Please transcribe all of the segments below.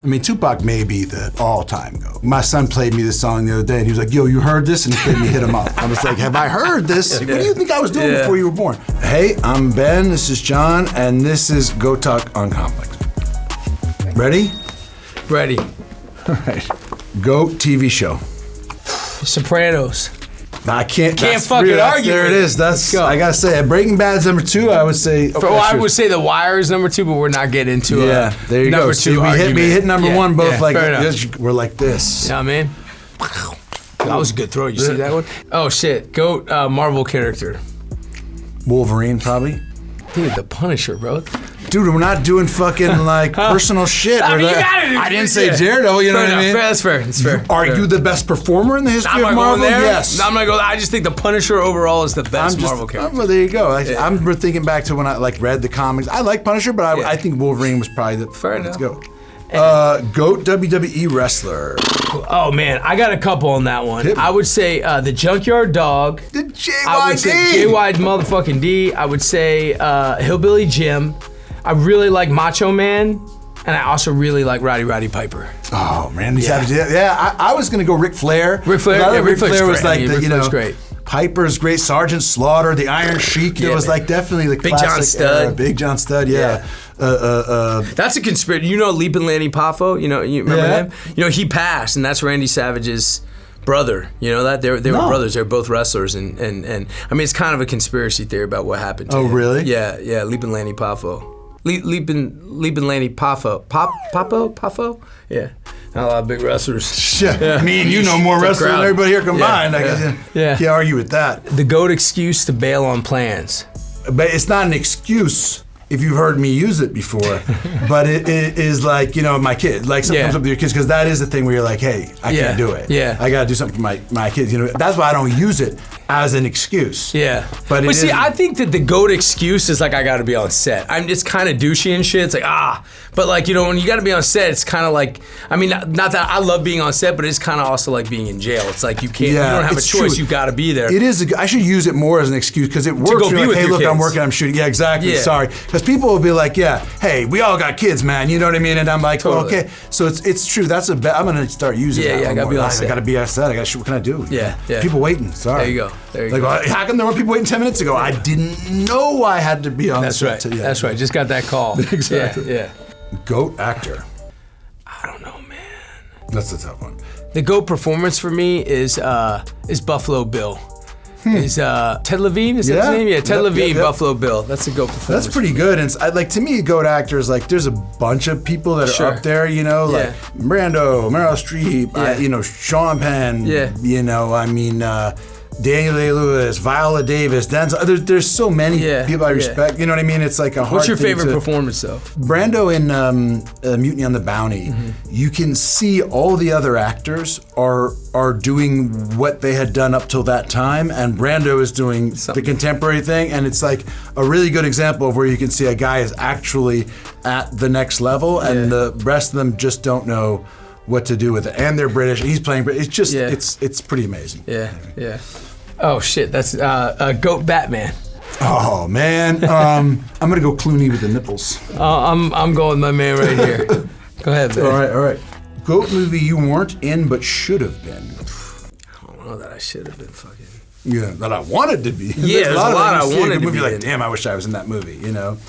I mean, Tupac may be the all-time GOAT. My son played me this song the other day, and he was like, yo, you heard this? And he played me Hit 'Em Up. I was like, have I heard this? What do you think I was doing before you were born? Hey, I'm Ben, this is Jon, and this is Go Talk on Complex. Ready? Ready. All right. GOAT TV show. Sopranos. I can't fucking argue. There it is. That's, I gotta say, Breaking Bad's number 2, I would say. I would say The Wire is number 2, but we're not getting into there you number go. 2 See, we hit number 1 both like this. We're like this. Yeah, man. That was a good throw. You see that one? Oh shit. GOAT Marvel character. Wolverine, probably. Dude, the Punisher, bro. Dude, we're not doing fucking like personal shit. I mean, you gotta do I didn't say Daredevil, you know what I mean? That's fair. That's fair. Are you the best performer in the history of Marvel? Yes. No, I'm not going there. I just think the Punisher overall is the best Marvel character. Well, there you go. I'm thinking back to when I read the comics. I like Punisher, but I think Wolverine was probably the. Fair enough. Let's go. GOAT WWE wrestler. Oh man, I got a couple on that one. I would say the Junkyard Dog. The JYD. I would say JY motherfucking D. I would say Hillbilly Jim. I really like Macho Man, and I also really like Roddy Piper. Oh, Randy Savage. Yeah, I was gonna go Ric Flair. Ric Flair. Ric Flair was like Ric Flair's great. Piper's great. Sergeant Slaughter, the Iron Sheik. It was like definitely the Big John Studd. Era. Big John Studd. Yeah. That's a conspiracy. You know Leapin' Lanny Poffo? You remember him? You know, he passed, and that's Randy Savage's brother. You know that? They were brothers. They were both wrestlers, and I mean, it's kind of a conspiracy theory about what happened to him. Oh, really? Yeah, Leapin' Lanny Poffo. Leapin' Lanny Poffo? Yeah. Not a lot of big wrestlers. Yeah. Me and you know more wrestlers than everybody here combined. I can't argue with that. The GOAT excuse to bail on plans. But it's not an excuse if you've heard me use it before, but it is like, my kid, like something comes up with your kids, because that is the thing where you're like, hey, I can't do it. Yeah. I gotta do something for my kids. That's why I don't use it as an excuse. Yeah. But see, I think that the GOAT excuse is like, I gotta be on set. I'm just kind of douchey and shit. It's like, but like, when you gotta be on set, it's kind of like, I mean, not that I love being on set, but it's kind of also like being in jail. It's like, you can't, you don't have a choice, you gotta be there. It is, I should use it more as an excuse, because it works. You're like, hey, look, I'm working, I'm shooting. Yeah, exactly, sorry. Because people will be like, hey, we all got kids, man, you know what I mean? And I'm like, okay. So it's true, I'm gonna start using that. I gotta be on set. I gotta be on set, I gotta shoot, what can I do? Yeah. People waiting, sorry. There you go. Like, how come there were people waiting 10 minutes ago? I didn't know I had to be on set. That's right, just got that call. Exactly. Yeah. GOAT actor. I don't know, man. That's a tough one. The GOAT performance for me is Buffalo Bill. Is Ted Levine? Is that his name? Yeah, Ted Levine, Buffalo Bill. That's a GOAT performance. That's pretty good. And to me, GOAT actors, like, there's a bunch of people that are up there, like Brando, Meryl Streep, Sean Penn, Daniel Day-Lewis, Viola Davis, Denzel. There's so many people I respect. You know what I mean? It's like a hard What's your thing favorite performance, though? Brando in Mutiny on the Bounty. You can see all the other actors are doing what they had done up till that time, and Brando is doing the contemporary thing, and it's like a really good example of where you can see a guy is actually at the next level, and the rest of them just don't know what to do with it. And they're British, he's playing British. It's just, it's pretty amazing. Yeah. Oh shit, that's GOAT Batman. Oh man, I'm gonna go Clooney with the nipples. I'm going my man right here. Go ahead, man. All right. GOAT movie you weren't in but should have been. I don't know that I should have been fucking. Yeah, that I wanted to be. Yeah, there's a lot I wanted to be. Like, damn, I wish I was in that movie.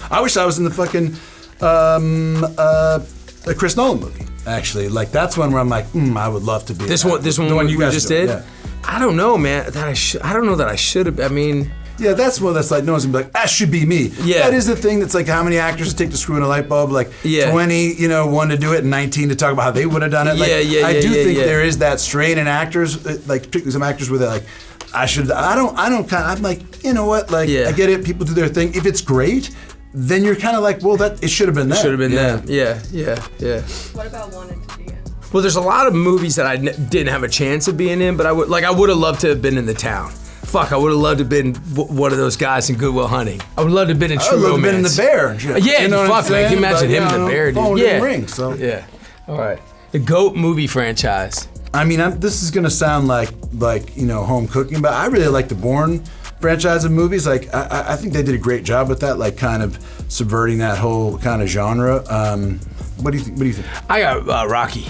I wish I was in the fucking the Chris Nolan movie. Actually, like that's one where I'm like, I would love to be. This one you just did. Yeah. I don't know, man. I don't know that I should have. I mean. Yeah, that's one that's like, no one's gonna be like, that should be me. Yeah. That is the thing that's like, how many actors take to screw in a light bulb? Like 20, one to do it, and 19 to talk about how they would have done it. Like, I do think there is that strain in actors, like particularly some actors with it, like, I'm like, you know what? Like, I get it, people do their thing. If it's great, then you're kind of like, well, it should have been that. It should have been that. Yeah. What about wanted to be in? Well, there's a lot of movies that I didn't have a chance of being in, but I would have loved to have been in The Town. Fuck, I would have loved to have been one of those guys in Good Will Hunting. I would love to have been in True Romance. I would have been in The Bear. Yeah, fuck, man. Can you imagine him in The Bear, dude? Yeah. Ring, so. Yeah. All right. The GOAT movie franchise. I mean, this is gonna sound like home cooking, but I really like the Bourne franchise of movies. Like, I think they did a great job with that, like kind of subverting that whole kind of genre. What do you think? I got Rocky.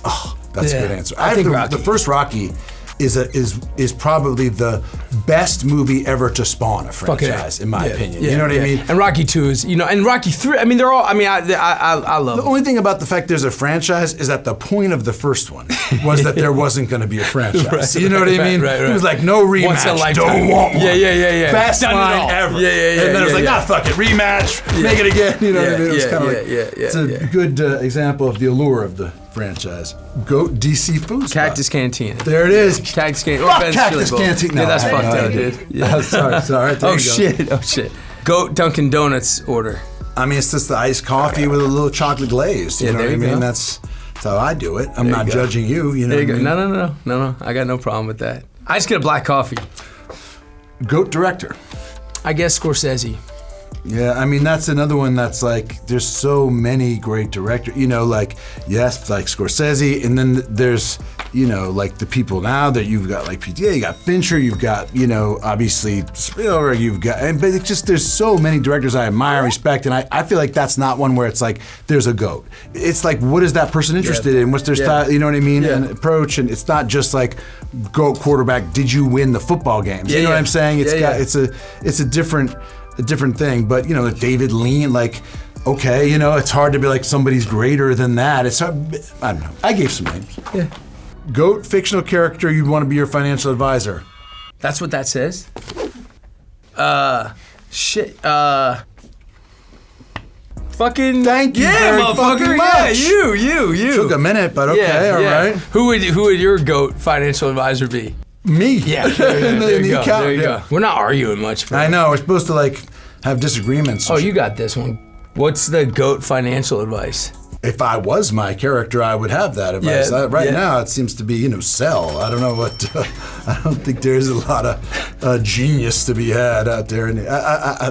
Oh, that's a good answer. I think Rocky. The first Rocky is probably the best movie ever to spawn a franchise, in my opinion. You know what I mean? And Rocky 2 is, and Rocky 3. I mean, they're all. I mean, I love. The only thing about the fact there's a franchise is that the point of the first one was that there wasn't going to be a franchise. You know what I mean? Right. It was like no rematch. Once a lifetime. Don't want one. Yeah. Best Done line ever. Yeah. And then it was like, fuck it, rematch, make it again. You know what I mean? It was kind of like it's a good example of the allure of the franchise. Goat DC food spot. Cactus Cantina. There it is. Cactus Cantina. Fuck Cactus Cantina. Yeah, that's fucked up, dude. Yeah. Sorry. Oh shit. Goat Dunkin' Donuts order. I mean, it's just the iced coffee with a little chocolate glaze. You know what I mean? That's how I do it. I'm not judging you. You know. There you go. No. I got no problem with that. I just get a black coffee. Goat director. I guess Scorsese. Yeah, I mean, that's another one that's like, there's so many great directors, like, yes, like Scorsese, and then there's, like the people now that you've got, like PTA, you got Fincher, you've got, obviously Spielberg, but it's just, there's so many directors I admire and respect, and I feel like that's not one where it's like, there's a GOAT. It's like, what is that person interested in? What's their style, you know what I mean? And approach, and it's not just like, GOAT quarterback, did you win the football games? You know what I'm saying? It's a different thing, but like David Lean, like, okay, it's hard to be like somebody's greater than that. It's hard, I don't know. I gave some names. Yeah. GOAT fictional character you'd want to be your financial advisor. That's what that says? Shit. Fucking. Thank you. Yeah, very motherfucker. fucking much. Yeah, you. Took a minute, but okay, all right. Who would your GOAT financial advisor be? Me. Yeah. There you go. We're not arguing much. I know. We're supposed to like have disagreements. Oh, you got this one. What's the GOAT financial advice? If I was my character, I would have that advice. Right now, it seems to be, sell. I don't know what. I don't think there's a lot of genius to be had out there.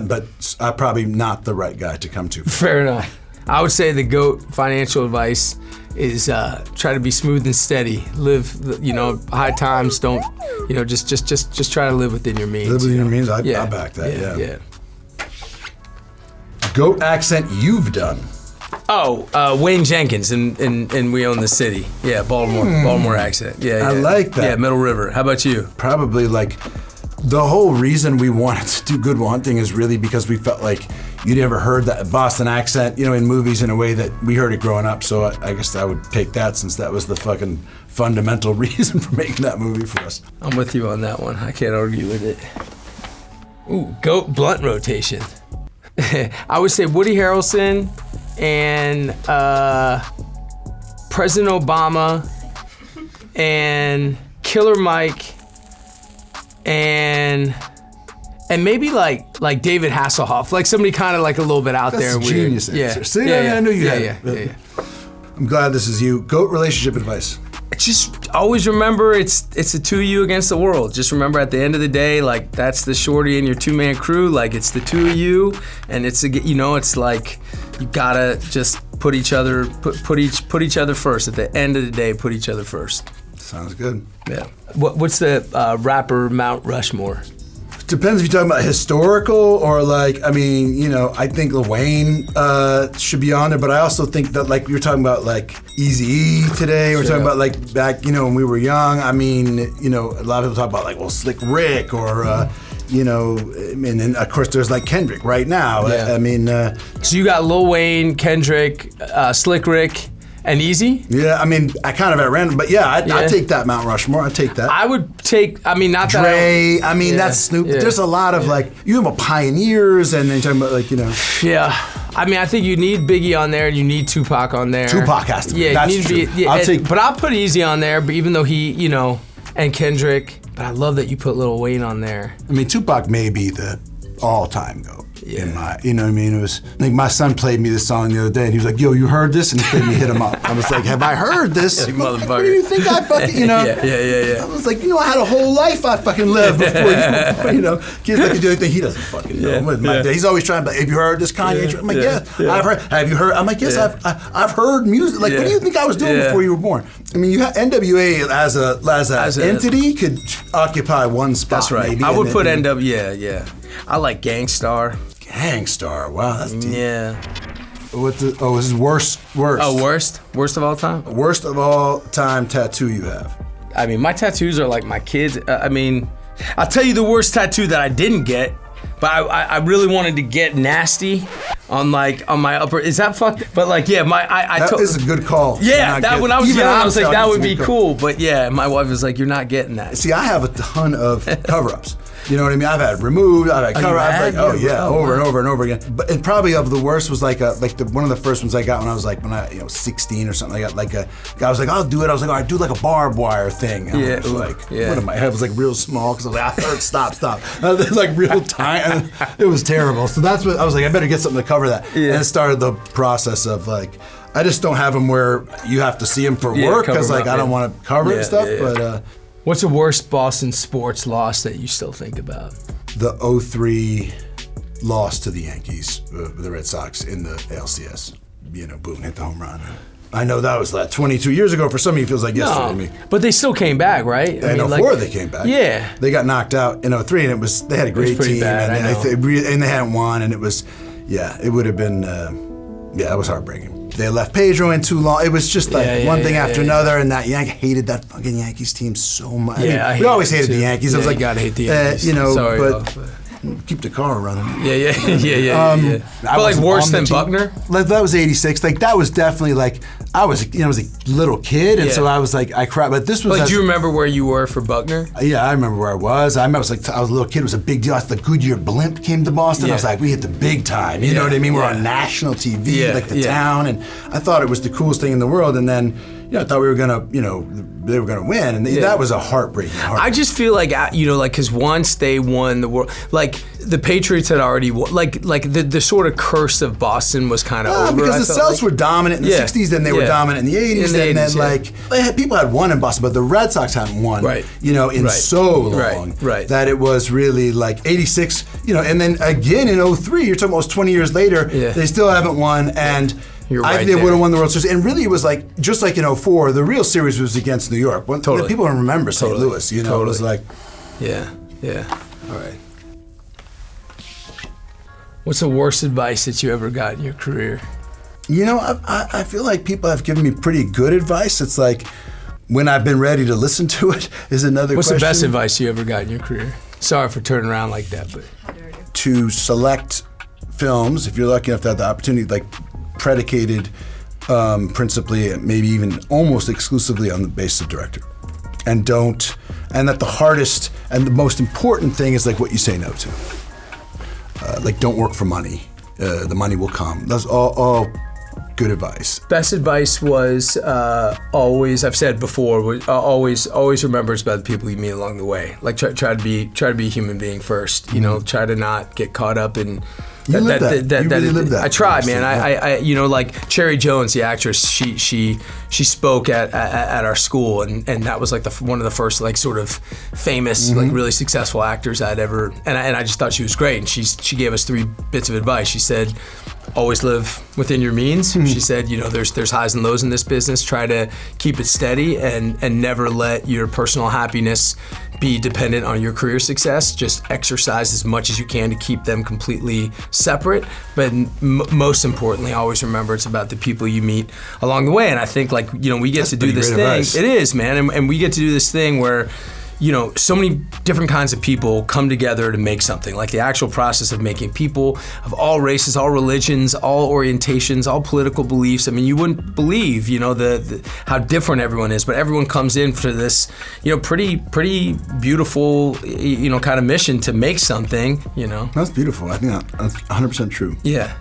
But I'm probably not the right guy to come to. Fair enough. I would say the GOAT financial advice is try to be smooth and steady. Live, high times. Don't, just try to live within your means. Live within your means. I back that. Yeah. GOAT accent you've done. Oh, Wayne Jenkins, and We Own the City. Yeah, Baltimore accent. Yeah. I like that. Yeah, Middle River. How about you? Probably like the whole reason we wanted to do Good Will Hunting is really because we felt like you never heard that Boston accent, in movies in a way that we heard it growing up. So I guess I would take that since that was the fucking fundamental reason for making that movie for us. I'm with you on that one. I can't argue with it. Ooh, GOAT blunt rotation. I would say Woody Harrelson and President Obama and Killer Mike and maybe like David Hasselhoff, like somebody kind of like a little bit out there. That's a genius answer. Yeah. See, I knew you had it. I'm glad this is you. GOAT relationship advice. Just always remember it's the two of you against the world. Just remember at the end of the day, like that's the shorty and your two-man crew. Like it's the two of you, and it's like you gotta just put each other first. At the end of the day, put each other first. Sounds good. Yeah. What's the rapper Mount Rushmore? Depends if you're talking about historical or like, I think Lil Wayne should be on there, but I also think that like you're talking about like Eazy-E today, we're talking about like back, when we were young. A lot of people talk about like, Slick Rick or, and then of course there's like Kendrick right now. Yeah. So you got Lil Wayne, Kendrick, Slick Rick, and Easy? Yeah, I kind of at random, but I'd take that Mount Rushmore. I'd take that. I would take, not that Dre, that's Snoop. Yeah. There's a lot of like, you have pioneers, and then you're talking about like, Yeah. I think you need Biggie on there, and you need Tupac on there. Tupac has to be. Yeah, that's you true. need to be, but I'll put Easy on there, but even though he, and Kendrick, but I love that you put Lil Wayne on there. Tupac may be the all-time GOAT. Yeah. In my, It was like my son played me this song the other day, and he was like, "Yo, you heard this?" And he made me hit him up. I was like, "Have I heard this?" Yeah, motherfucker. What do you think I fucking, Yeah. I was like, I had a whole life I fucking lived before, Kids like to do anything he doesn't fucking know. He's always trying to be like, "Have you heard this Kanye?" I'm like, "Yeah, I've heard." Have you heard? I'm like, "Yes, I've heard music." Like, what do you think I was doing before you were born? You have NWA as an entity could occupy one spot. That's right. Maybe, I would put NWA. Yeah. I like Gangstar. Gangstar, wow, that's deep. Yeah. This is worst. Oh, worst? Worst of all time? Worst of all time tattoo you have. I mean, my tattoos are like my kids. I mean, I'll tell you the worst tattoo that I didn't get, but I really wanted to get nasty on my upper. Is that fucked? But like, yeah, that is a good call. Yeah, when I was young, I was like, that would be cool. But yeah, my wife was like, you're not getting that. See, I have a ton of cover-ups. You know what I mean? I've had removed, I've had cover-ups, over and over and over again. But and probably of the worst was like one of the first ones I got when I was 16 or something. I got like a guy was like, I'll do it. I was like, all right, do like a barbed wire thing. And I was like, what am I? My head was like real small because I was like, stop. It was like real tiny. It was terrible. So that's what I was like, I better get something to cover that. Yeah. And it started the process of like, I just don't have them where you have to see them for work because like I don't want to cover it and stuff. But what's the worst Boston sports loss that you still think about? The 2003 loss to the Yankees, the Red Sox in the ALCS. You know, Boone hit the home run. I know that was like 22 years ago. For some of you, it feels like yesterday to me. But they still came back, right? In 2004, they came back. Yeah. They got knocked out in 2003, and they had a great team, bad, and they hadn't won, and it was, it would have been, it was heartbreaking. They left Pedro in too long. It was just like one thing after another, and that hated that fucking Yankees team so much. I mean, we always hated the Yankees. Yeah, I was like, gotta hate the Yankees. Sorry, but keep the car running. Yeah. But like worse than Buckner? Like that was '86. Like that was definitely like I was a little kid, and so I was like I cried. But this was like, do you remember where you were for Buckner? Yeah, I remember where I was. I remember I was a little kid. It was a big deal. The Goodyear blimp came to Boston. I was like, we hit the big time. You know what I mean? We're on national TV, like the town, and I thought it was the coolest thing in the world. And then I thought we were gonna, they were gonna win, and that was a heartbreaking. I just feel like, because once they won the world, like the Patriots had already won, like the sort of curse of Boston was kind of over. Because the Celtics were dominant in the '60s, then they were dominant in the '80s, and then people had won in Boston, but the Red Sox hadn't won, in so long that it was really like '86, and then again in '03, you're talking almost 20 years later, they still haven't won, and I think they would have won the World Series. And really it was like, just like in 2004, the real series was against New York. Totally. People don't remember St. Louis, It was like... Yeah. All right. What's the worst advice that you ever got in your career? I feel like people have given me pretty good advice. It's like, when I've been ready to listen to it is another question. What's the best advice you ever got in your career? Sorry for turning around like that, but... To select films, if you're lucky enough to have the opportunity, like predicated principally, maybe even almost exclusively on the basis of director. And that the hardest and the most important thing is like what you say no to. Like don't work for money. The money will come. That's all good advice. Best advice was always, I've said before, always remember it's about the people you meet along the way. Like try to be a human being first. Try to not get caught up in. You really lived that. I tried, man. I like Cherry Jones, the actress. She spoke at our school, and that was like one of the first like sort of famous like really successful actors I'd ever. And I just thought she was great. And she gave us 3 bits of advice. She said, always live within your means. She said, there's highs and lows in this business. Try to keep it steady and never let your personal happiness be dependent on your career success. Just exercise as much as you can to keep them completely separate. But most importantly, always remember it's about the people you meet along the way. And I think we get to do this thing. Advice. It is, man. And we get to do this thing where so many different kinds of people come together to make something. Like the actual process of making people of all races, all religions, all orientations, all political beliefs. I mean, you wouldn't believe, how different everyone is, but everyone comes in for this, pretty beautiful, kind of mission to make something, That's beautiful. I think that's 100% true. Yeah.